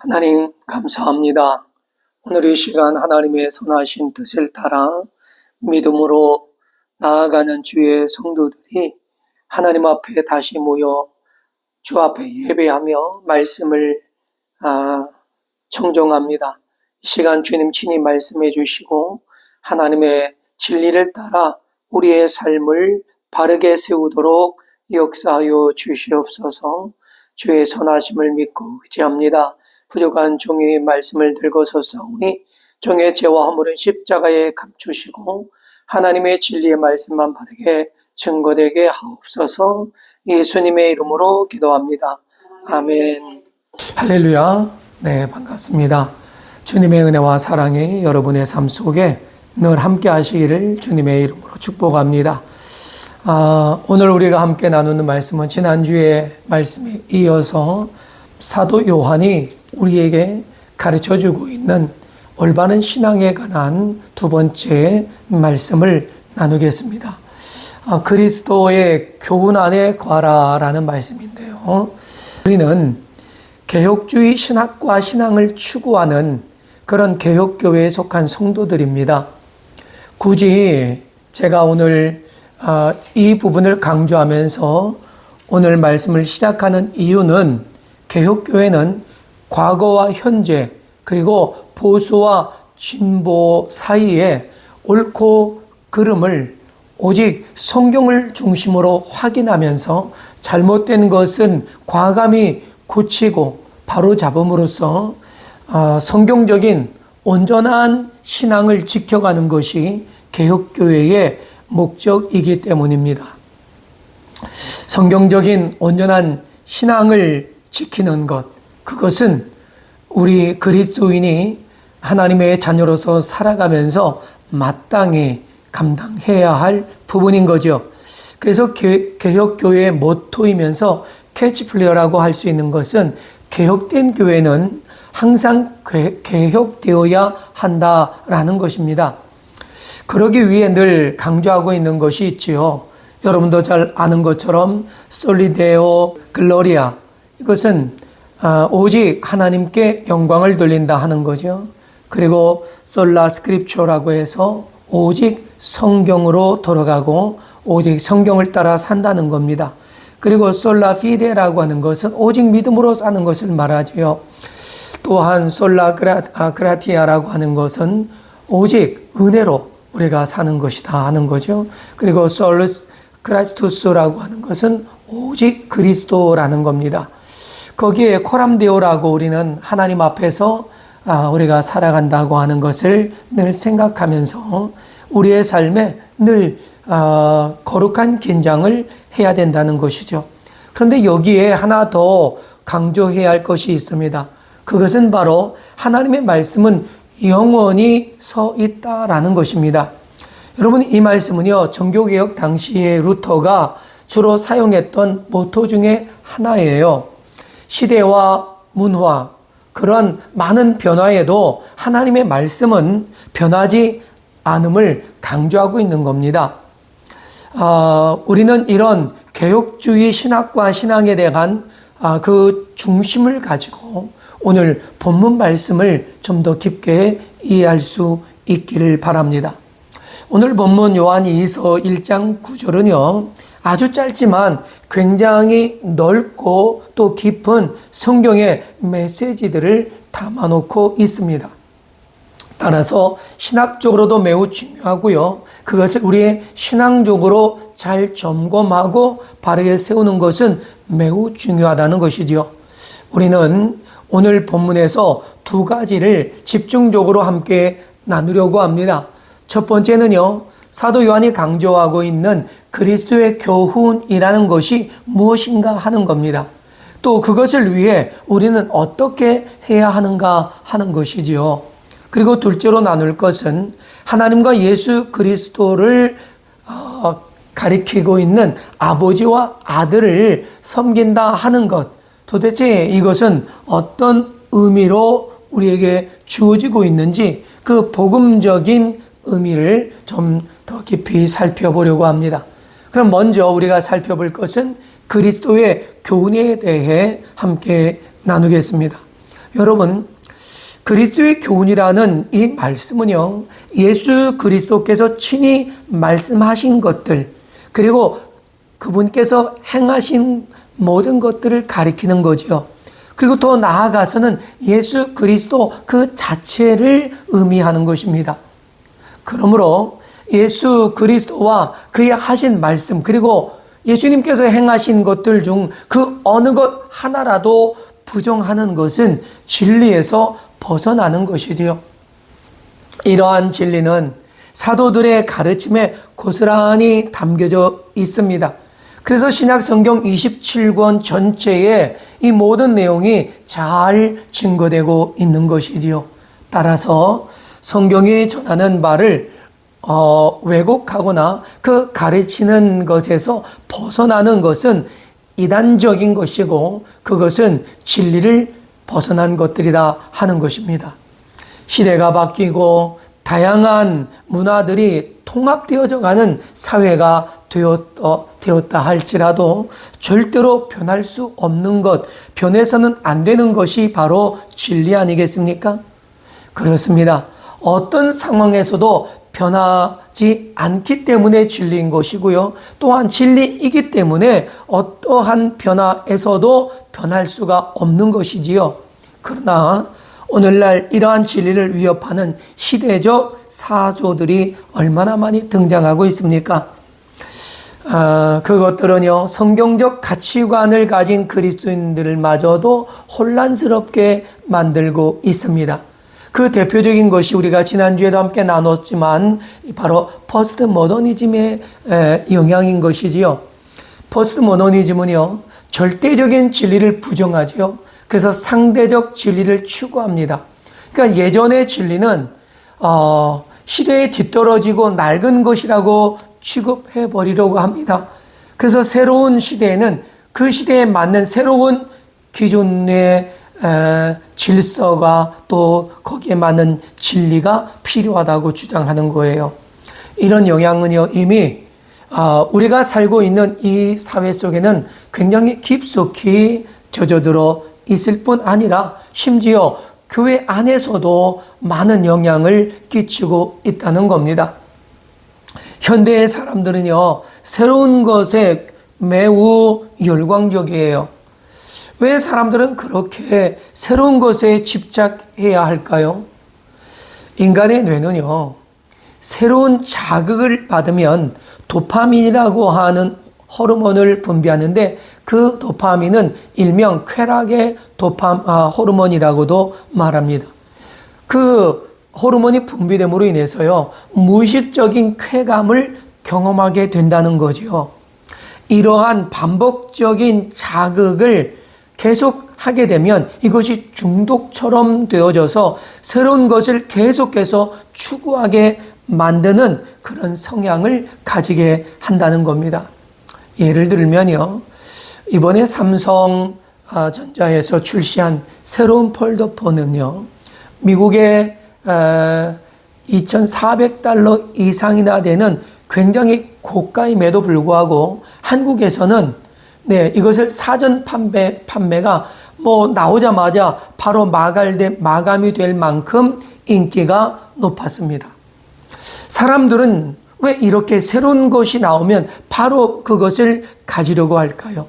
하나님 감사합니다. 오늘 이 시간 하나님의 선하신 뜻을 따라 믿음으로 나아가는 주의 성도들이 하나님 앞에 다시 모여 주 앞에 예배하며 말씀을 청정합니다. 이 시간 주님 친히 말씀해 주시고 하나님의 진리를 따라 우리의 삶을 바르게 세우도록 역사하여 주시옵소서. 주의 선하심을 믿고 의지합니다. 부족한 종의 말씀을 들고 서사오니 종의 죄와 허물은 십자가에 감추시고 하나님의 진리의 말씀만 바르게 증거되게 하옵소서. 예수님의 이름으로 기도합니다. 아멘. 할렐루야. 네, 반갑습니다. 주님의 은혜와 사랑이 여러분의 삶 속에 늘 함께 하시기를 주님의 이름으로 축복합니다. 오늘 우리가 함께 나누는 말씀은 지난주의 말씀에 이어서 사도 요한이 우리에게 가르쳐주고 있는 올바른 신앙에 관한 두 번째 말씀을 나누겠습니다. 그리스도의 교훈 안에 거하라라는 말씀인데요. 우리는 개혁주의 신학과 신앙을 추구하는 그런 개혁교회에 속한 성도들입니다. 굳이 제가 오늘 이 부분을 강조하면서 오늘 말씀을 시작하는 이유는 개혁교회는 과거와 현재 그리고 보수와 진보 사이에 옳고 그름을 오직 성경을 중심으로 확인하면서 잘못된 것은 과감히 고치고 바로잡음으로써 성경적인 온전한 신앙을 지켜가는 것이 개혁교회의 목적이기 때문입니다. 성경적인 온전한 신앙을 지키는 것, 그것은 우리 그리스도인이 하나님의 자녀로서 살아가면서 마땅히 감당해야 할 부분인 거죠. 그래서 개혁교회의 모토이면서 캐치플레이어라고 할 수 있는 것은 개혁된 교회는 항상 개혁되어야 한다라는 것입니다. 그러기 위해 늘 강조하고 있는 것이 있지요. 여러분도 잘 아는 것처럼 솔리데오 글로리아, 이것은 오직 하나님께 영광을 돌린다 하는 거죠. 그리고 솔라 스크립처라고 해서 오직 성경으로 돌아가고 오직 성경을 따라 산다는 겁니다. 그리고 솔라 피데라고 하는 것은 오직 믿음으로 사는 것을 말하지요. 또한 솔라 그라티아라고 하는 것은 오직 은혜로 우리가 사는 것이다 하는 거죠. 그리고 솔루스 크라스투스라고 하는 것은 오직 그리스도라는 겁니다. 거기에 코람데오라고 우리는 하나님 앞에서 우리가 살아간다고 하는 것을 늘 생각하면서 우리의 삶에 늘 거룩한 긴장을 해야 된다는 것이죠. 그런데 여기에 하나 더 강조해야 할 것이 있습니다. 그것은 바로 하나님의 말씀은 영원히 서 있다라는 것입니다. 여러분, 이 말씀은요, 종교개혁 당시에 루터가 주로 사용했던 모토 중에 하나예요. 시대와 문화, 그런 많은 변화에도 하나님의 말씀은 변하지 않음을 강조하고 있는 겁니다. 우리는 이런 개혁주의 신학과 신앙에 대한 그 중심을 가지고 오늘 본문 말씀을 좀 더 깊게 이해할 수 있기를 바랍니다. 오늘 본문 요한이서 1장 9절은요, 아주 짧지만 굉장히 넓고 또 깊은 성경의 메시지들을 담아놓고 있습니다. 따라서 신학적으로도 매우 중요하고요. 그것을 우리의 신앙적으로 잘 점검하고 바르게 세우는 것은 매우 중요하다는 것이지요. 우리는 오늘 본문에서 두 가지를 집중적으로 함께 나누려고 합니다. 첫 번째는요, 사도 요한이 강조하고 있는 그리스도의 교훈이라는 것이 무엇인가 하는 겁니다. 또 그것을 위해 우리는 어떻게 해야 하는가 하는 것이지요. 그리고 둘째로 나눌 것은 하나님과 예수 그리스도를 가리키고 있는 아버지와 아들을 섬긴다 하는 것, 도대체 이것은 어떤 의미로 우리에게 주어지고 있는지 그 복음적인 의미를 좀 더 깊이 살펴보려고 합니다. 그럼 먼저 우리가 살펴볼 것은 그리스도의 교훈에 대해 함께 나누겠습니다. 여러분, 그리스도의 교훈이라는 이 말씀은요, 예수 그리스도께서 친히 말씀하신 것들, 그리고 그분께서 행하신 모든 것들을 가리키는 거죠. 그리고 더 나아가서는 예수 그리스도 그 자체를 의미하는 것입니다. 그러므로 예수 그리스도와 그의 하신 말씀, 그리고 예수님께서 행하신 것들 중 그 어느 것 하나라도 부정하는 것은 진리에서 벗어나는 것이지요. 이러한 진리는 사도들의 가르침에 고스란히 담겨져 있습니다. 그래서 신약 성경 27권 전체에 이 모든 내용이 잘 증거되고 있는 것이지요. 따라서 성경이 전하는 바를 왜곡하거나 그 가르치는 것에서 벗어나는 것은 이단적인 것이고 그것은 진리를 벗어난 것들이다 하는 것입니다. 시대가 바뀌고 다양한 문화들이 통합되어져 가는 사회가 되었다 할지라도 절대로 변할 수 없는 것, 변해서는 안 되는 것이 바로 진리 아니겠습니까? 그렇습니다. 어떤 상황에서도 변하지 않기 때문에 진리인 것이고요. 또한 진리이기 때문에 어떠한 변화에서도 변할 수가 없는 것이지요. 그러나 오늘날 이러한 진리를 위협하는 시대적 사조들이 얼마나 많이 등장하고 있습니까? 그것들은요, 성경적 가치관을 가진 그리스도인들마저도 혼란스럽게 만들고 있습니다. 그 대표적인 것이 우리가 지난주에도 함께 나눴지만 바로 포스트 모더니즘의 영향인 것이지요. 포스트 모더니즘은요, 절대적인 진리를 부정하지요. 그래서 상대적 진리를 추구합니다. 그러니까 예전의 진리는 시대에 뒤떨어지고 낡은 것이라고 취급해 버리려고 합니다. 그래서 새로운 시대에는 그 시대에 맞는 새로운 기존의 질서가 또 거기에 맞는 진리가 필요하다고 주장하는 거예요. 이런 영향은요, 이미 우리가 살고 있는 이 사회 속에는 굉장히 깊숙이 젖어들어 있을 뿐 아니라 심지어 교회 안에서도 많은 영향을 끼치고 있다는 겁니다. 현대의 사람들은요, 새로운 것에 매우 열광적이에요. 왜 사람들은 그렇게 새로운 것에 집착해야 할까요? 인간의 뇌는요, 새로운 자극을 받으면 도파민이라고 하는 호르몬을 분비하는데 그 도파민은 일명 쾌락의 호르몬이라고도 말합니다. 그 호르몬이 분비됨으로 인해서요, 무의식적인 쾌감을 경험하게 된다는 거죠. 이러한 반복적인 자극을 계속 하게 되면 이것이 중독처럼 되어져서 새로운 것을 계속해서 추구하게 만드는 그런 성향을 가지게 한다는 겁니다. 예를 들면요, 이번에 삼성전자에서 출시한 새로운 폴더폰은요, 미국의 $2,400 이상이나 되는 굉장히 고가임에도 불구하고 한국에서는 이것을 사전 판매가 나오자마자 바로 마감이 될 만큼 인기가 높았습니다. 사람들은 왜 이렇게 새로운 것이 나오면 바로 그것을 가지려고 할까요?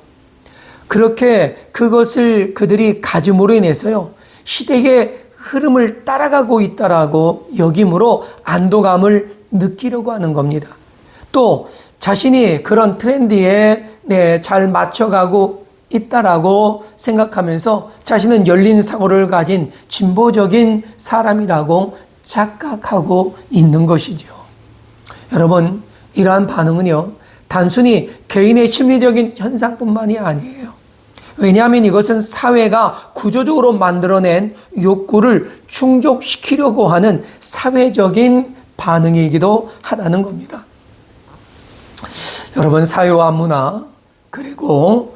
그렇게 그것을 그들이 가짐으로 인해서요, 시대의 흐름을 따라가고 있다라고 여김으로 안도감을 느끼려고 하는 겁니다. 또 자신이 그런 트렌드에 잘 맞춰가고 있다라고 생각하면서 자신은 열린 사고를 가진 진보적인 사람이라고 착각하고 있는 것이죠. 여러분, 이러한 반응은요, 단순히 개인의 심리적인 현상뿐만이 아니에요. 왜냐하면 이것은 사회가 구조적으로 만들어낸 욕구를 충족시키려고 하는 사회적인 반응이기도 하다는 겁니다. 여러분, 사회와 문화 그리고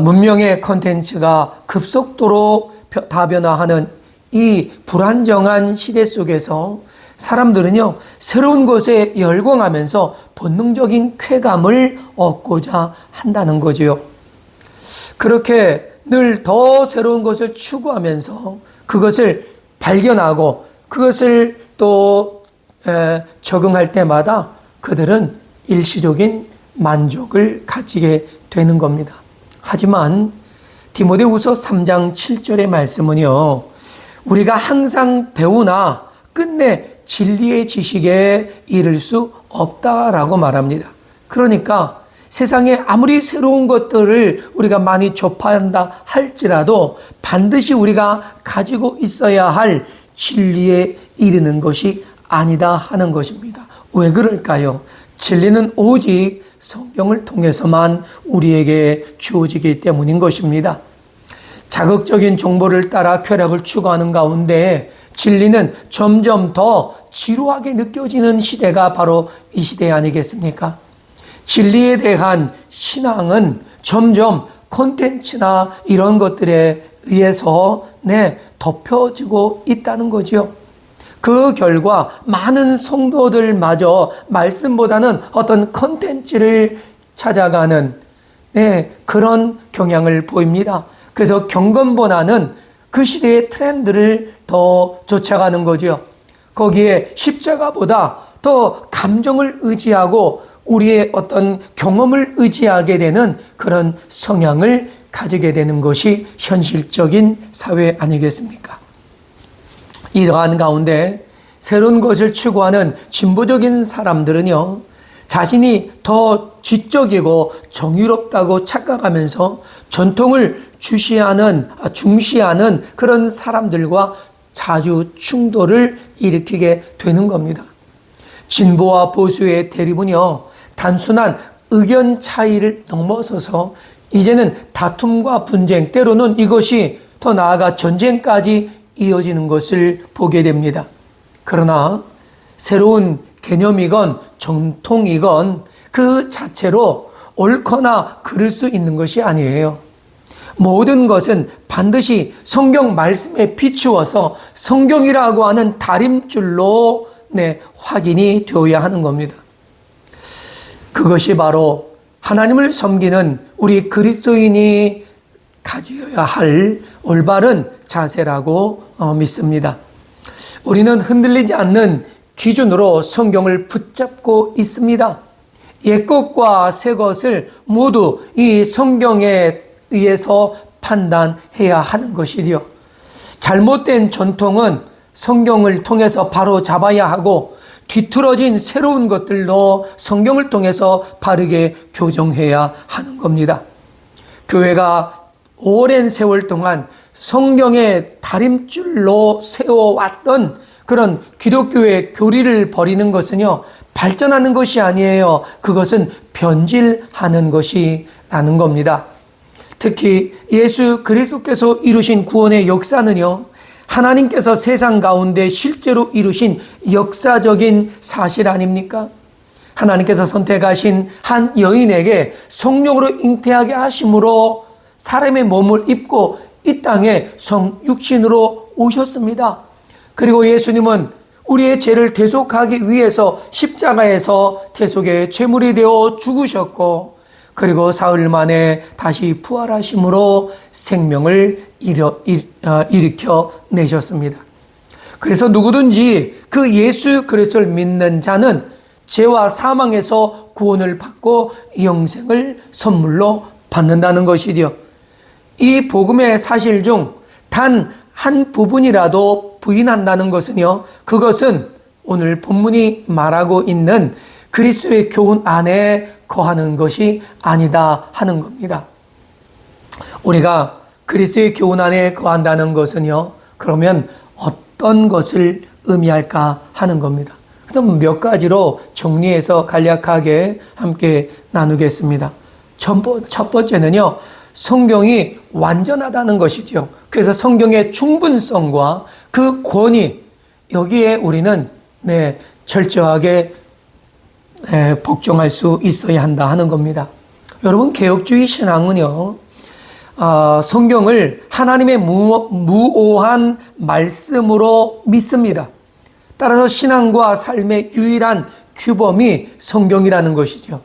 문명의 콘텐츠가 급속도로 다변화하는 이 불안정한 시대 속에서 사람들은요, 새로운 것에 열광하면서 본능적인 쾌감을 얻고자 한다는 거지요. 그렇게 늘 더 새로운 것을 추구하면서 그것을 발견하고 그것을 또 적응할 때마다 그들은 일시적인 만족을 가지게 되는 겁니다. 하지만 디모데후서 3장 7절의 말씀은요, 우리가 항상 배우나 끝내 진리의 지식에 이를 수 없다라고 말합니다. 그러니까 세상에 아무리 새로운 것들을 우리가 많이 접한다 할지라도 반드시 우리가 가지고 있어야 할 진리에 이르는 것이 아니다 하는 것입니다. 왜 그럴까요? 진리는 오직 성경을 통해서만 우리에게 주어지기 때문인 것입니다. 자극적인 정보를 따라 쾌락을 추구하는 가운데 진리는 점점 더 지루하게 느껴지는 시대가 바로 이 시대 아니겠습니까? 진리에 대한 신앙은 점점 콘텐츠나 이런 것들에 의해서 덮여지고 있다는 거죠. 그 결과 많은 성도들마저 말씀보다는 어떤 콘텐츠를 찾아가는 그런 경향을 보입니다. 그래서 경건보다는 그 시대의 트렌드를 더 쫓아가는 거죠. 거기에 십자가보다 더 감정을 의지하고 우리의 어떤 경험을 의지하게 되는 그런 성향을 가지게 되는 것이 현실적인 사회 아니겠습니까? 이러한 가운데 새로운 것을 추구하는 진보적인 사람들은요, 자신이 더 지적이고 정의롭다고 착각하면서 전통을 중시하는 그런 사람들과 자주 충돌을 일으키게 되는 겁니다. 진보와 보수의 대립은요, 단순한 의견 차이를 넘어서서 이제는 다툼과 분쟁, 때로는 이것이 더 나아가 전쟁까지 이어지는 것을 보게 됩니다. 그러나 새로운 개념이건 정통이건 그 자체로 옳거나 그를 수 있는 것이 아니에요. 모든 것은 반드시 성경 말씀에 비추어서 성경이라고 하는 다림줄로 확인이 되어야 하는 겁니다. 그것이 바로 하나님을 섬기는 우리 그리스도인이 가져야 할 올바른 자세라고 믿습니다. 우리는 흔들리지 않는 기준으로 성경을 붙잡고 있습니다. 옛것과 새것을 모두 이 성경에 의해서 판단해야 하는 것이지요. 잘못된 전통은 성경을 통해서 바로 잡아야 하고 뒤틀어진 새로운 것들도 성경을 통해서 바르게 교정해야 하는 겁니다. 교회가 오랜 세월 동안 성경의 다림줄로 세워왔던 그런 기독교의 교리를 버리는 것은요, 발전하는 것이 아니에요. 그것은 변질하는 것이라는 겁니다. 특히 예수 그리스도께서 이루신 구원의 역사는요, 하나님께서 세상 가운데 실제로 이루신 역사적인 사실 아닙니까? 하나님께서 선택하신 한 여인에게 성령으로 잉태하게 하심으로 사람의 몸을 입고 이 땅에 성육신으로 오셨습니다. 그리고 예수님은 우리의 죄를 대속하기 위해서 십자가에서 대속의 제물이 되어 죽으셨고, 그리고 사흘 만에 다시 부활하심으로 생명을 일으켜 내셨습니다. 그래서 누구든지 그 예수 그리스도를 믿는 자는 죄와 사망에서 구원을 받고 영생을 선물로 받는다는 것이죠. 이 복음의 사실 중 단 한 부분이라도 부인한다는 것은요, 그것은 오늘 본문이 말하고 있는 그리스도의 교훈 안에 거하는 것이 아니다 하는 겁니다. 우리가 그리스도의 교훈 안에 거한다는 것은요, 그러면 어떤 것을 의미할까 하는 겁니다. 그럼 몇 가지로 정리해서 간략하게 함께 나누겠습니다. 첫 번째는요, 성경이 완전하다는 것이죠. 그래서 성경의 충분성과 그 권위, 여기에 우리는 철저하게 복종할 수 있어야 한다 하는 겁니다. 여러분, 개혁주의 신앙은요, 성경을 하나님의 무오한 말씀으로 믿습니다. 따라서 신앙과 삶의 유일한 규범이 성경이라는 것이죠.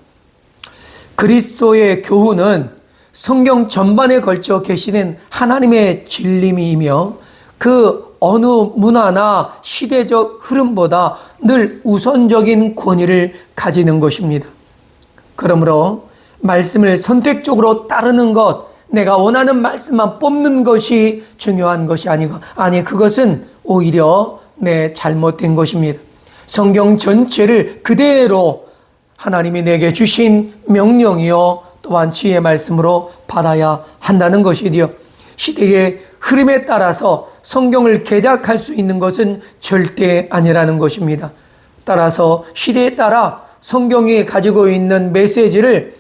그리스도의 교훈은 성경 전반에 걸쳐 계시는 하나님의 진리이며 그 어느 문화나 시대적 흐름보다 늘 우선적인 권위를 가지는 것입니다. 그러므로 말씀을 선택적으로 따르는 것, 내가 원하는 말씀만 뽑는 것이 중요한 것이 아니고, 그것은 오히려 잘못된 것입니다. 성경 전체를 그대로 하나님이 내게 주신 명령이요 또한 지혜의 말씀으로 받아야 한다는 것이지요. 시대의 흐름에 따라서 성경을 개작할 수 있는 것은 절대 아니라는 것입니다. 따라서 시대에 따라 성경이 가지고 있는 메시지를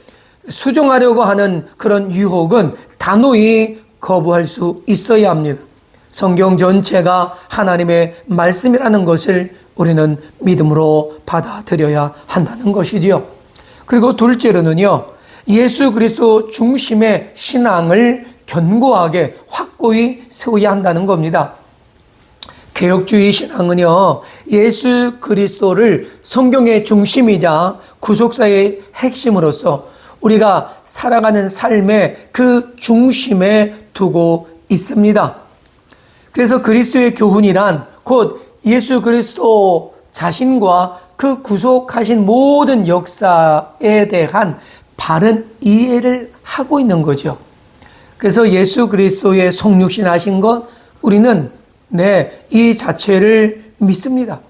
수정하려고 하는 그런 유혹은 단호히 거부할 수 있어야 합니다. 성경 전체가 하나님의 말씀이라는 것을 우리는 믿음으로 받아들여야 한다는 것이지요. 그리고 둘째로는요, 예수 그리스도 중심의 신앙을 견고하게 확고히 세워야 한다는 겁니다. 개혁주의 신앙은요, 예수 그리스도를 성경의 중심이자 구속사의 핵심으로서 우리가 살아가는 삶의 그 중심에 두고 있습니다. 그래서 그리스도의 교훈이란 곧 예수 그리스도 자신과 그 구속하신 모든 역사에 대한 바른 이해를 하고 있는 거죠. 그래서 예수 그리스도의 성육신하신 것, 우리는 이 자체를 믿습니다.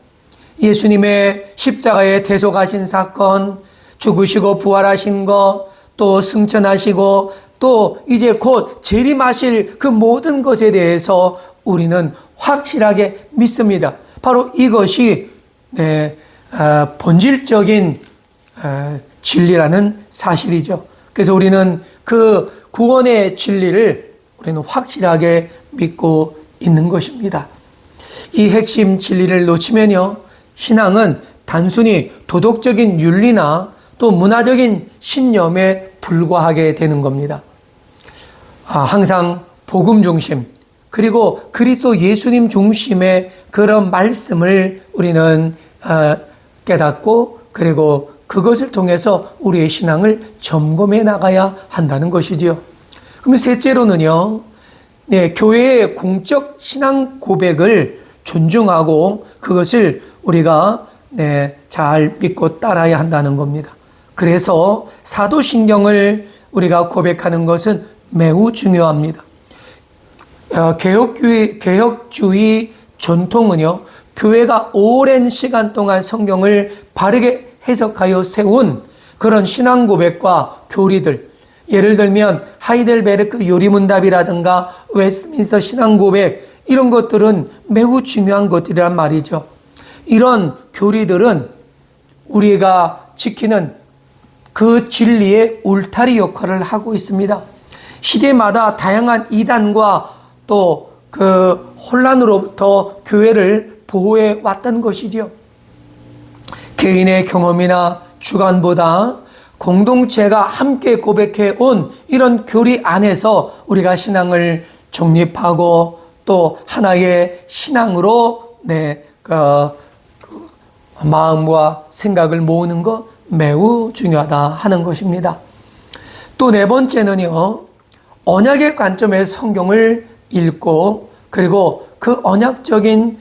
예수님의 십자가에 대속하신 사건, 죽으시고 부활하신 것, 또 승천하시고 또 이제 곧 재림하실 그 모든 것에 대해서 우리는 확실하게 믿습니다. 바로 이것이 본질적인 진리라는 사실이죠. 그래서 우리는 그 구원의 진리를 우리는 확실하게 믿고 있는 것입니다. 이 핵심 진리를 놓치면요, 신앙은 단순히 도덕적인 윤리나 또 문화적인 신념에 불과하게 되는 겁니다. 항상 복음 중심, 그리고 그리스도 예수님 중심의 그런 말씀을 우리는 깨닫고, 그리고 그것을 통해서 우리의 신앙을 점검해 나가야 한다는 것이지요. 그럼 셋째로는요, 교회의 공적 신앙 고백을 존중하고 그것을 우리가 잘 믿고 따라야 한다는 겁니다. 그래서 사도신경을 우리가 고백하는 것은 매우 중요합니다. 개혁주의 전통은요, 교회가 오랜 시간 동안 성경을 바르게 해석하여 세운 그런 신앙 고백과 교리들, 예를 들면 하이델베르크 요리문답이라든가 웨스트민스터 신앙 고백, 이런 것들은 매우 중요한 것들이란 말이죠. 이런 교리들은 우리가 지키는 그 진리의 울타리 역할을 하고 있습니다. 시대마다 다양한 이단과 또 그 혼란으로부터 교회를 보호해 왔던 것이죠. 개인의 경험이나 주관보다 공동체가 함께 고백해 온 이런 교리 안에서 우리가 신앙을 정립하고 또 하나의 신앙으로 마음과 생각을 모으는 것 매우 중요하다 하는 것입니다. 또 네 번째는요, 언약의 관점에서 성경을 읽고 그리고 그 언약적인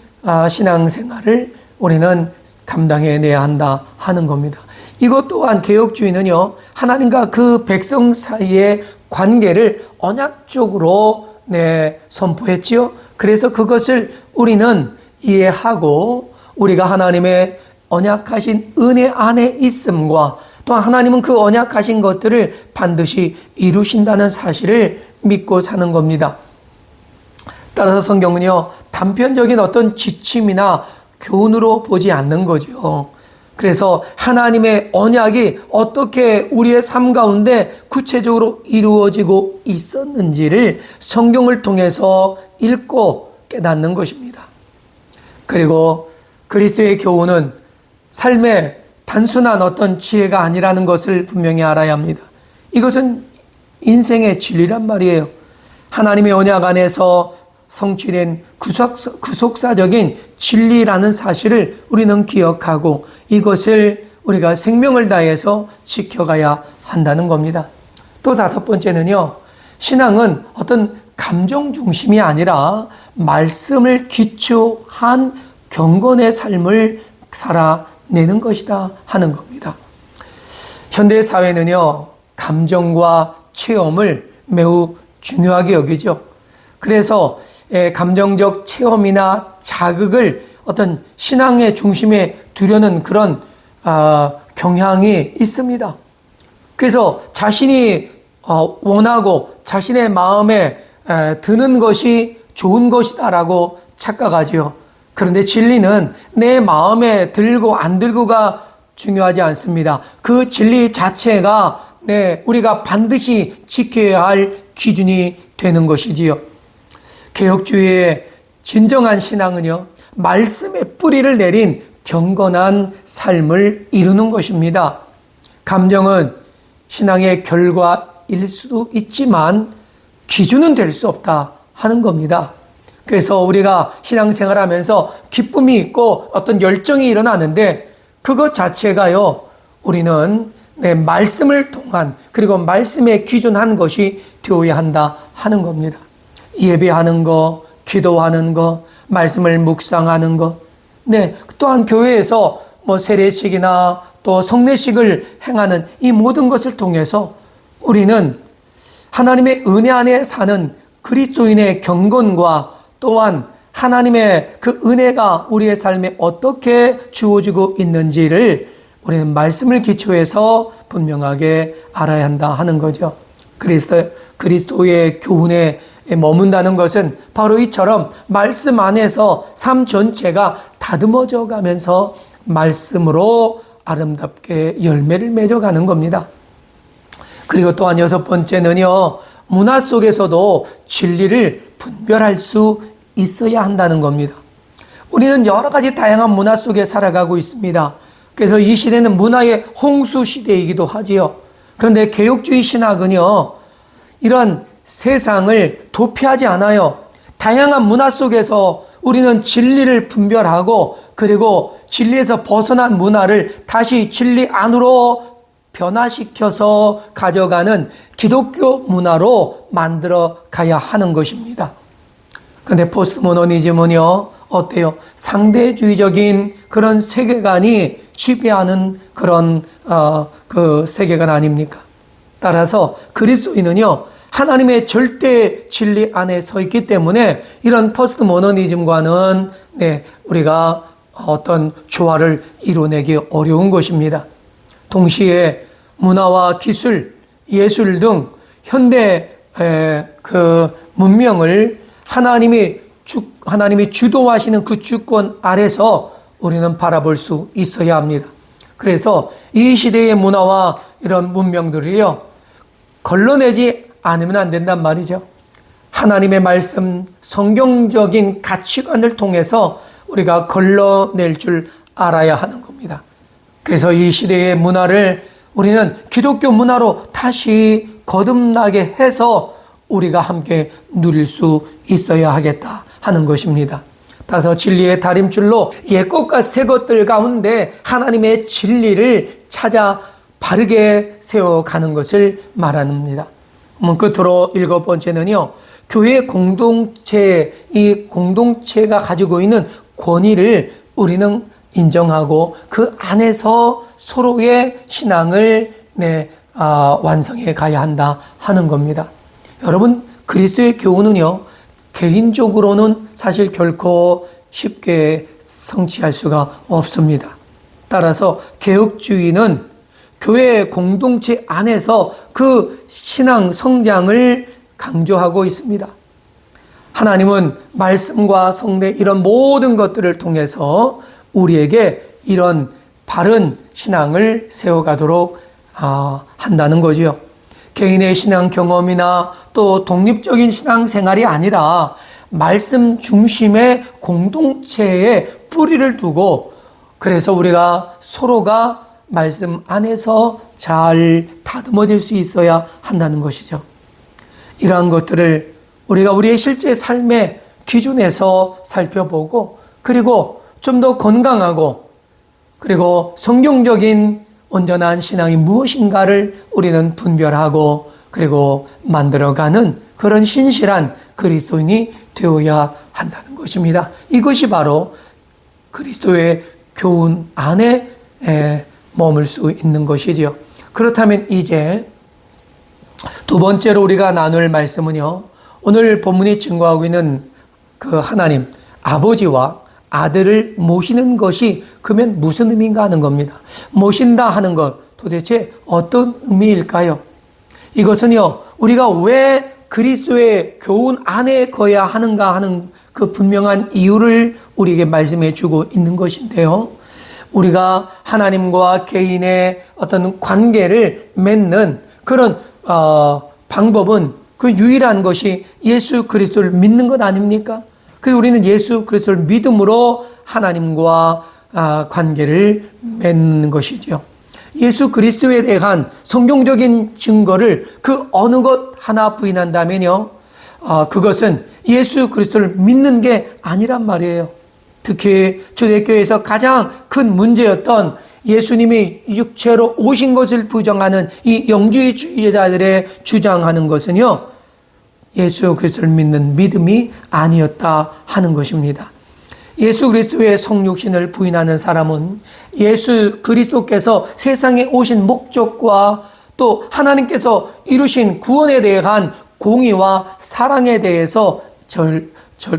신앙생활을 우리는 감당해내야 한다 하는 겁니다. 이것 또한 개혁주의는요, 하나님과 그 백성 사이의 관계를 언약적으로 선포했지요. 그래서 그것을 우리는 이해하고 우리가 하나님의 언약하신 은혜 안에 있음과 또 하나님은 그 언약하신 것들을 반드시 이루신다는 사실을 믿고 사는 겁니다. 따라서 성경은요, 단편적인 어떤 지침이나 교훈으로 보지 않는 거죠. 그래서 하나님의 언약이 어떻게 우리의 삶 가운데 구체적으로 이루어지고 있었는지를 성경을 통해서 읽고 깨닫는 것입니다. 그리고 그리스도의 교훈은 삶의 단순한 어떤 지혜가 아니라는 것을 분명히 알아야 합니다. 이것은 인생의 진리란 말이에요. 하나님의 언약 안에서 성취된 구속사적인 진리라는 사실을 우리는 기억하고 이것을 우리가 생명을 다해서 지켜가야 한다는 겁니다. 또 다섯 번째는요, 신앙은 어떤 감정 중심이 아니라 말씀을 기초한 경건의 삶을 살아내는 것이다 하는 겁니다. 현대 사회는요, 감정과 체험을 매우 중요하게 여기죠. 그래서 감정적 체험이나 자극을 어떤 신앙의 중심에 두려는 그런 경향이 있습니다. 그래서 자신이 원하고 자신의 마음에 드는 것이 좋은 것이다라고 착각하지요. 그런데 진리는 내 마음에 들고 안 들고가 중요하지 않습니다. 그 진리 자체가 우리가 반드시 지켜야 할 기준이 되는 것이지요. 개혁주의의 진정한 신앙은요, 말씀의 뿌리를 내린 경건한 삶을 이루는 것입니다. 감정은 신앙의 결과일 수도 있지만 기준은 될 수 없다 하는 겁니다. 그래서 우리가 신앙생활하면서 기쁨이 있고 어떤 열정이 일어나는데 그것 자체가요, 우리는 말씀을 통한, 그리고 말씀에 기준한 것이 되어야 한다 하는 겁니다. 예배하는 거, 기도하는 거, 말씀을 묵상하는 것, 또한 교회에서 세례식이나 또 성례식을 행하는 이 모든 것을 통해서 우리는 하나님의 은혜 안에 사는 그리스도인의 경건과 또한 하나님의 그 은혜가 우리의 삶에 어떻게 주어지고 있는지를 우리는 말씀을 기초해서 분명하게 알아야 한다 하는 거죠. 그리스도의 교훈에 머문다는 것은 바로 이처럼 말씀 안에서 삶 전체가 다듬어져 가면서 말씀으로 아름답게 열매를 맺어가는 겁니다. 그리고 또한 6번째는요, 문화 속에서도 진리를 분별할 수 있어야 한다는 겁니다. 우리는 여러 가지 다양한 문화 속에 살아가고 있습니다. 그래서 이 시대는 문화의 홍수 시대이기도 하지요. 그런데 개혁주의 신학은요, 이런 세상을 도피하지 않아요. 다양한 문화 속에서 우리는 진리를 분별하고 그리고 진리에서 벗어난 문화를 다시 진리 안으로 변화시켜서 가져가는 기독교 문화로 만들어 가야 하는 것입니다. 그런데 포스트모더니즘은요, 어때요? 상대주의적인 그런 세계관이 지배하는 그런 그 세계관 아닙니까? 따라서 그리스도인은요, 하나님의 절대 진리 안에 서 있기 때문에 이런 포스트모더니즘과는 우리가 어떤 조화를 이뤄내기 어려운 것입니다. 동시에 문화와 기술, 예술 등 현대 그 문명을 하나님이 주도하시는 그 주권 아래서 우리는 바라볼 수 있어야 합니다. 그래서 이 시대의 문화와 이런 문명들이요, 걸러내지 않으면 안 된단 말이죠. 하나님의 말씀, 성경적인 가치관을 통해서 우리가 걸러낼 줄 알아야 하는 겁니다. 그래서 이 시대의 문화를 우리는 기독교 문화로 다시 거듭나게 해서 우리가 함께 누릴 수 있어야 하겠다 하는 것입니다. 따라서 진리의 다림줄로 옛것과 새것들 가운데 하나님의 진리를 찾아 바르게 세워가는 것을 말합니다. 끝으로 7번째는요, 교회 공동체, 이 공동체가 가지고 있는 권위를 우리는 인정하고 그 안에서 서로의 신앙을 완성해 가야 한다 하는 겁니다. 여러분, 그리스도의 교훈은요, 개인적으로는 사실 결코 쉽게 성취할 수가 없습니다. 따라서 개혁주의는 교회 공동체 안에서 그 신앙 성장을 강조하고 있습니다. 하나님은 말씀과 성례 이런 모든 것들을 통해서 우리에게 이런 바른 신앙을 세워가도록 한다는 거지요. 개인의 신앙 경험이나 또 독립적인 신앙 생활이 아니라 말씀 중심의 공동체에 뿌리를 두고, 그래서 우리가 서로가 말씀 안에서 잘 다듬어질 수 있어야 한다는 것이죠. 이러한 것들을 우리가 우리의 실제 삶의 기준에서 살펴보고, 그리고 좀 더 건강하고 그리고 성경적인 온전한 신앙이 무엇인가를 우리는 분별하고 그리고 만들어가는 그런 신실한 그리스도인이 되어야 한다는 것입니다. 이것이 바로 그리스도의 교훈 안에 머물 수 있는 것이지요. 그렇다면 이제 두 번째로 우리가 나눌 말씀은요, 오늘 본문이 증거하고 있는 그 하나님 아버지와 아들을 모시는 것이 그러면 무슨 의미인가 하는 겁니다. 모신다 하는 것 도대체 어떤 의미일까요? 이것은요, 우리가 왜 그리스도의 교훈 안에 거야 하는가 하는 그 분명한 이유를 우리에게 말씀해 주고 있는 것인데요. 우리가 하나님과 개인의 어떤 관계를 맺는 그런 방법은 그 유일한 것이 예수 그리스도를 믿는 것 아닙니까? 그래서 우리는 예수 그리스도를 믿음으로 하나님과 관계를 맺는 것이죠. 예수 그리스도에 대한 성경적인 증거를 그 어느 것 하나 부인한다면요, 그것은 예수 그리스도를 믿는 게 아니란 말이에요. 특히 초대교회에서 가장 큰 문제였던 예수님이 육체로 오신 것을 부정하는 이 영주주의자들의 주장하는 것은요, 예수 그리스도를 믿는 믿음이 아니었다 하는 것입니다. 예수 그리스도의 성육신을 부인하는 사람은 예수 그리스도께서 세상에 오신 목적과 또 하나님께서 이루신 구원에 대한 공의와 사랑에 대해서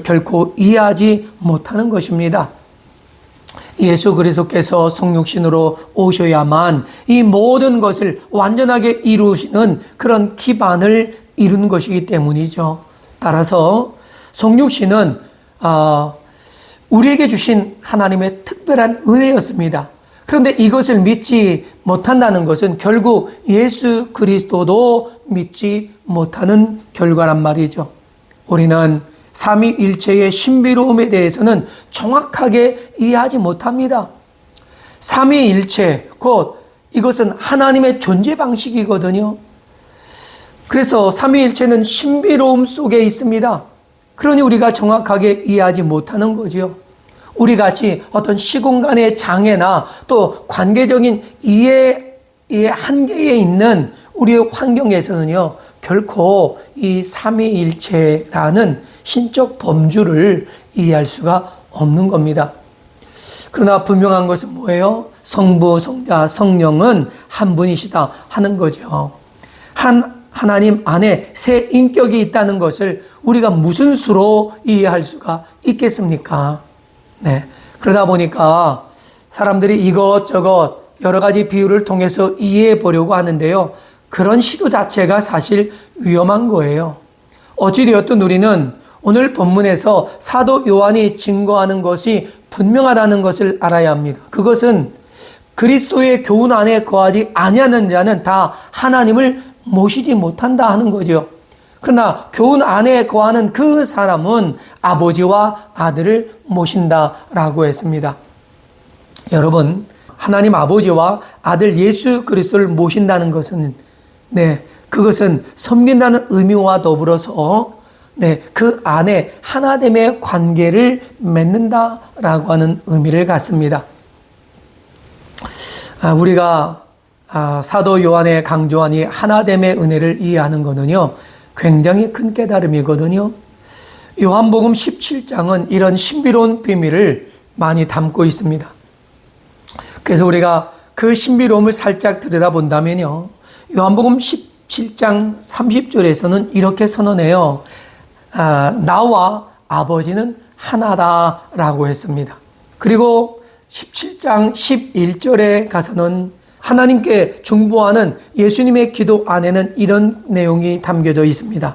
결코 이해하지 못하는 것입니다. 예수 그리스도께서 성육신으로 오셔야만 이 모든 것을 완전하게 이루시는 그런 기반을 이룬 것이기 때문이죠. 따라서 성육신은 우리에게 주신 하나님의 특별한 은혜였습니다. 그런데 이것을 믿지 못한다는 것은 결국 예수 그리스도도 믿지 못하는 결과란 말이죠. 우리는 삼위일체의 신비로움에 대해서는 정확하게 이해하지 못합니다. 삼위일체, 곧 이것은 하나님의 존재 방식이거든요. 그래서 삼위일체는 신비로움 속에 있습니다. 그러니 우리가 정확하게 이해하지 못하는 거죠. 우리 같이 어떤 시공간의 장애나 또 관계적인 이해의 한계에 있는 우리의 환경에서는요, 결코 이 삼위일체라는 신적 범주를 이해할 수가 없는 겁니다. 그러나 분명한 것은 뭐예요? 성부, 성자, 성령은 한 분이시다 하는 거죠. 하나님 안에 세 인격이 있다는 것을 우리가 무슨 수로 이해할 수가 있겠습니까? 네. 그러다 보니까 사람들이 이것저것 여러 가지 비유를 통해서 이해해 보려고 하는데요. 그런 시도 자체가 사실 위험한 거예요. 어찌되었든 우리는 오늘 본문에서 사도 요한이 증거하는 것이 분명하다는 것을 알아야 합니다. 그것은 그리스도의 교훈 안에 거하지 아니하는 자는 다 하나님을 모시지 못한다 하는 거죠. 그러나 교훈 안에 거하는 그 사람은 아버지와 아들을 모신다라고 했습니다. 여러분, 하나님 아버지와 아들 예수 그리스도를 모신다는 것은 그것은 섬긴다는 의미와 더불어서 그 안에 하나됨의 관계를 맺는다라고 하는 의미를 갖습니다. 우리가 사도 요한의 강조한 이 하나됨의 은혜를 이해하는 것은요, 굉장히 큰 깨달음이거든요. 요한복음 17장은 이런 신비로운 비밀을 많이 담고 있습니다. 그래서 우리가 그 신비로움을 살짝 들여다본다면요, 요한복음 17장 30절에서는 이렇게 선언해요. 나와 아버지는 하나다라고 했습니다. 그리고 17장 11절에 가서는 하나님께 중보하는 예수님의 기도 안에는 이런 내용이 담겨져 있습니다.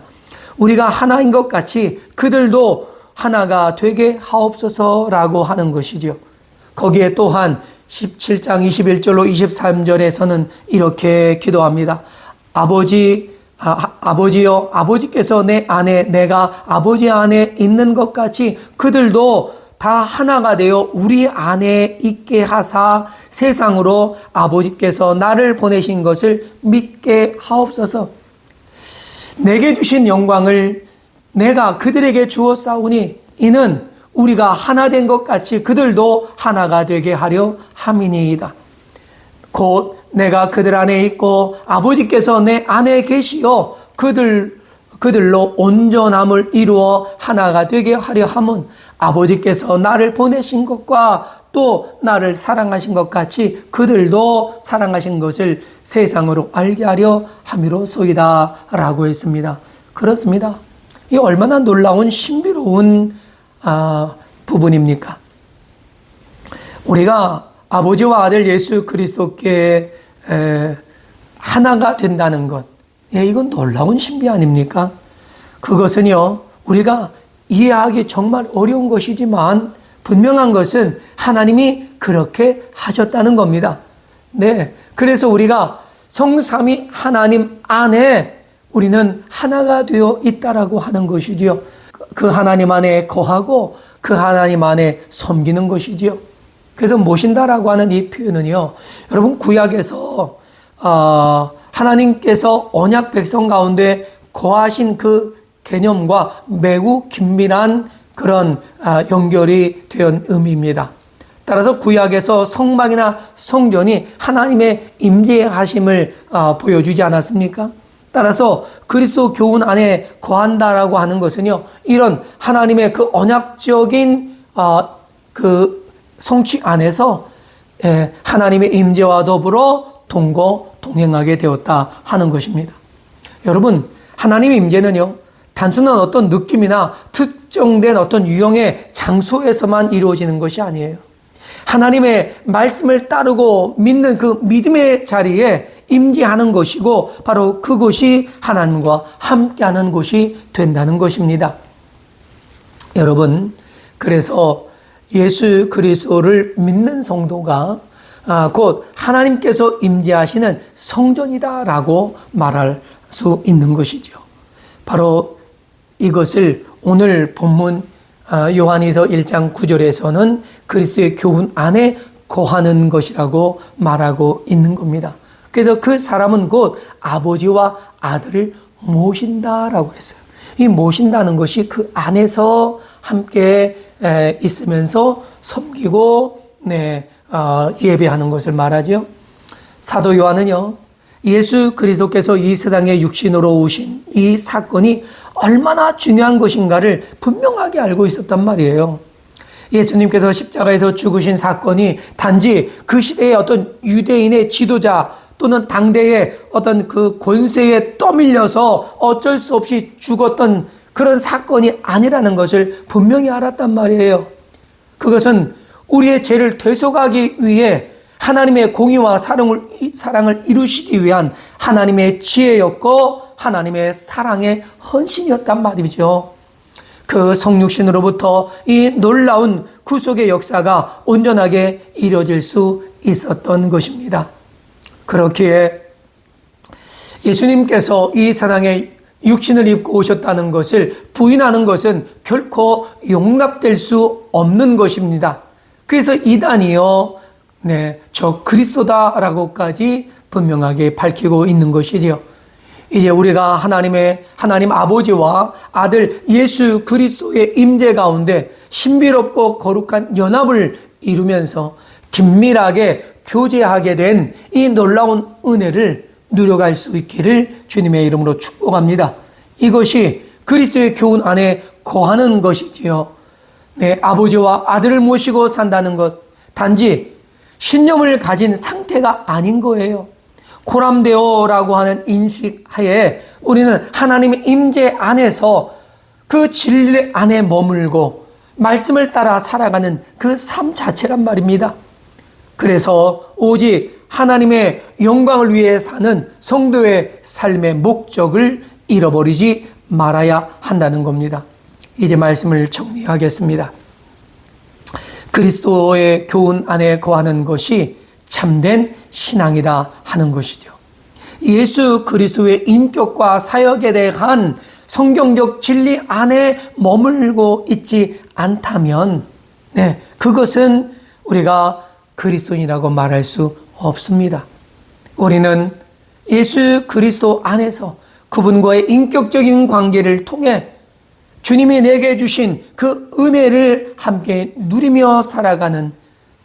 우리가 하나인 것 같이 그들도 하나가 되게 하옵소서라고 하는 것이죠. 거기에 또한 17장 21절로 23절에서는 이렇게 기도합니다. 아버지여, 아버지께서 내 안에 내가 아버지 안에 있는 것 같이 그들도 다 하나가 되어 우리 안에 있게 하사 세상으로 아버지께서 나를 보내신 것을 믿게 하옵소서. 내게 주신 영광을 내가 그들에게 주었사오니 이는 우리가 하나 된 것 같이 그들도 하나가 되게 하려 함이니이다. 곧 내가 그들 안에 있고 아버지께서 내 안에 계시어 그들로 온전함을 이루어 하나가 되게 하려 함은 아버지께서 나를 보내신 것과 또 나를 사랑하신 것 같이 그들도 사랑하신 것을 세상으로 알게 하려 함이로소이다 라고 했습니다. 그렇습니다. 이 얼마나 놀라운 신비로운 부분입니까? 우리가 아버지와 아들 예수 그리스도께 하나가 된다는 것, 이건 놀라운 신비 아닙니까? 그것은요, 우리가 이해하기 정말 어려운 것이지만 분명한 것은 하나님이 그렇게 하셨다는 겁니다. 네, 그래서 우리가 성삼위 하나님 안에 우리는 하나가 되어 있다라고 하는 것이지요. 그 하나님 안에 거하고 그 하나님 안에 섬기는 것이지요. 그래서 모신다라고 하는 이 표현은요, 여러분 구약에서 하나님께서 언약 백성 가운데 거하신 그 개념과 매우 긴밀한 그런 연결이 된 의미입니다. 따라서 구약에서 성막이나 성전이 하나님의 임재하심을 보여주지 않았습니까? 따라서 그리스도 교훈 안에 거한다라고 하는 것은요, 이런 하나님의 그 언약적인 그 성취 안에서 하나님의 임재와 더불어 동행하게 되었다 하는 것입니다. 여러분, 하나님의 임재는요, 단순한 어떤 느낌이나 특정된 어떤 유형의 장소에서만 이루어지는 것이 아니에요. 하나님의 말씀을 따르고 믿는 그 믿음의 자리에 임재하는 것이고 바로 그것이 하나님과 함께하는 곳이 된다는 것입니다. 여러분, 그래서 예수 그리스도를 믿는 성도가 곧 하나님께서 임재하시는 성전이다라고 말할 수 있는 것이죠. 바로 이것을 오늘 본문 요한일서 1장 9절에서는 그리스도의 교훈 안에 거하는 것이라고 말하고 있는 겁니다. 그래서 그 사람은 곧 아버지와 아들을 모신다라고 했어요. 이 모신다는 것이 그 안에서 함께 있으면서 섬기고 예배하는 것을 말하죠. 사도 요한은요, 예수 그리스도께서 이 세상에 육신으로 오신 이 사건이 얼마나 중요한 것인가를 분명하게 알고 있었단 말이에요. 예수님께서 십자가에서 죽으신 사건이 단지 그 시대의 어떤 유대인의 지도자 또는 당대의 어떤 그 권세에 떠밀려서 어쩔 수 없이 죽었던 그런 사건이 아니라는 것을 분명히 알았단 말이에요. 그것은 우리의 죄를 되속하기 위해 하나님의 공의와 사랑을 이루시기 위한 하나님의 지혜였고 하나님의 사랑의 헌신이었단 말이죠. 그 성육신으로부터 이 놀라운 구속의 역사가 온전하게 이루어질 수 있었던 것입니다. 그렇기에 예수님께서 이 세상에 육신을 입고 오셨다는 것을 부인하는 것은 결코 용납될 수 없는 것입니다. 그래서 이단이요, 저 그리스도다라고까지 분명하게 밝히고 있는 것이지요. 이제 우리가 하나님 아버지와 아들 예수 그리스도의 임재 가운데 신비롭고 거룩한 연합을 이루면서 긴밀하게 교제하게 된 이 놀라운 은혜를 누려갈 수 있기를 주님의 이름으로 축복합니다. 이것이 그리스도의 교훈 안에 거하는 것이지요. 아버지와 아들을 모시고 산다는 것, 단지 신념을 가진 상태가 아닌 거예요. 코람데오라고 하는 인식하에 우리는 하나님의 임재 안에서 그 진리 안에 머물고 말씀을 따라 살아가는 그 삶 자체란 말입니다. 그래서 오직 하나님의 영광을 위해 사는 성도의 삶의 목적을 잃어버리지 말아야 한다는 겁니다. 이제 말씀을 정리하겠습니다. 그리스도의 교훈 안에 거하는 것이 참된 신앙이다 하는 것이죠. 예수 그리스도의 인격과 사역에 대한 성경적 진리 안에 머물고 있지 않다면 그것은 우리가 그리스도인이라고 말할 수 없습니다. 우리는 예수 그리스도 안에서 그분과의 인격적인 관계를 통해 주님이 내게 주신 그 은혜를 함께 누리며 살아가는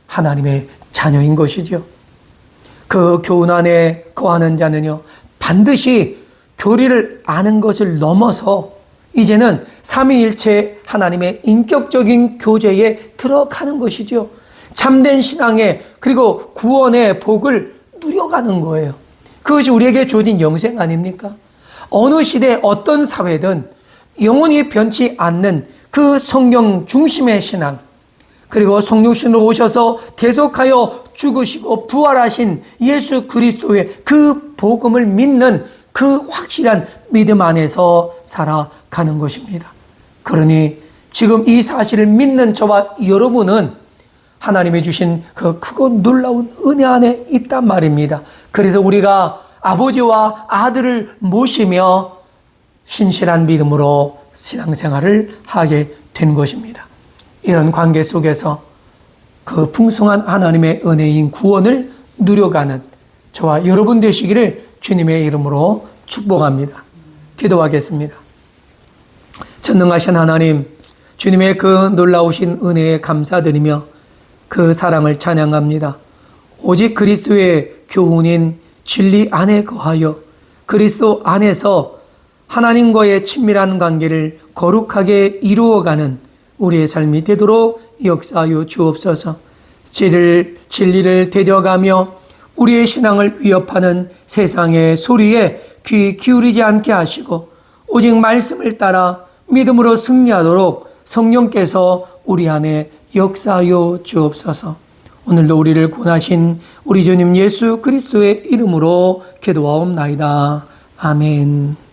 하나님의 자녀인 것이죠. 그 교훈 안에 거하는 자는요, 반드시 교리를 아는 것을 넘어서 이제는 삼위일체 하나님의 인격적인 교제에 들어가는 것이죠. 참된 신앙의 그리고 구원의 복을 누려가는 거예요. 그것이 우리에게 주어진 영생 아닙니까? 어느 시대 어떤 사회든 영원히 변치 않는 그 성경 중심의 신앙, 그리고 성육신으로 오셔서 대속하여 죽으시고 부활하신 예수 그리스도의 그 복음을 믿는 그 확실한 믿음 안에서 살아가는 것입니다. 그러니 지금 이 사실을 믿는 저와 여러분은 하나님이 주신 그 크고 놀라운 은혜 안에 있단 말입니다. 그래서 우리가 아버지와 아들을 모시며 신실한 믿음으로 신앙생활을 하게 된 것입니다. 이런 관계 속에서 그 풍성한 하나님의 은혜인 구원을 누려가는 저와 여러분 되시기를 주님의 이름으로 축복합니다. 기도하겠습니다. 전능하신 하나님, 주님의 그 놀라우신 은혜에 감사드리며 그 사랑을 찬양합니다. 오직 그리스도의 교훈인 진리 안에 거하여 그리스도 안에서 하나님과의 친밀한 관계를 거룩하게 이루어가는 우리의 삶이 되도록 역사하여 주옵소서. 진리를 되져가며 우리의 신앙을 위협하는 세상의 소리에 귀 기울이지 않게 하시고 오직 말씀을 따라 믿음으로 승리하도록 성령께서 우리 안에 역사하여 주옵소서. 오늘도 우리를 구원하신 우리 주님 예수 그리스도의 이름으로 기도하옵나이다. 아멘.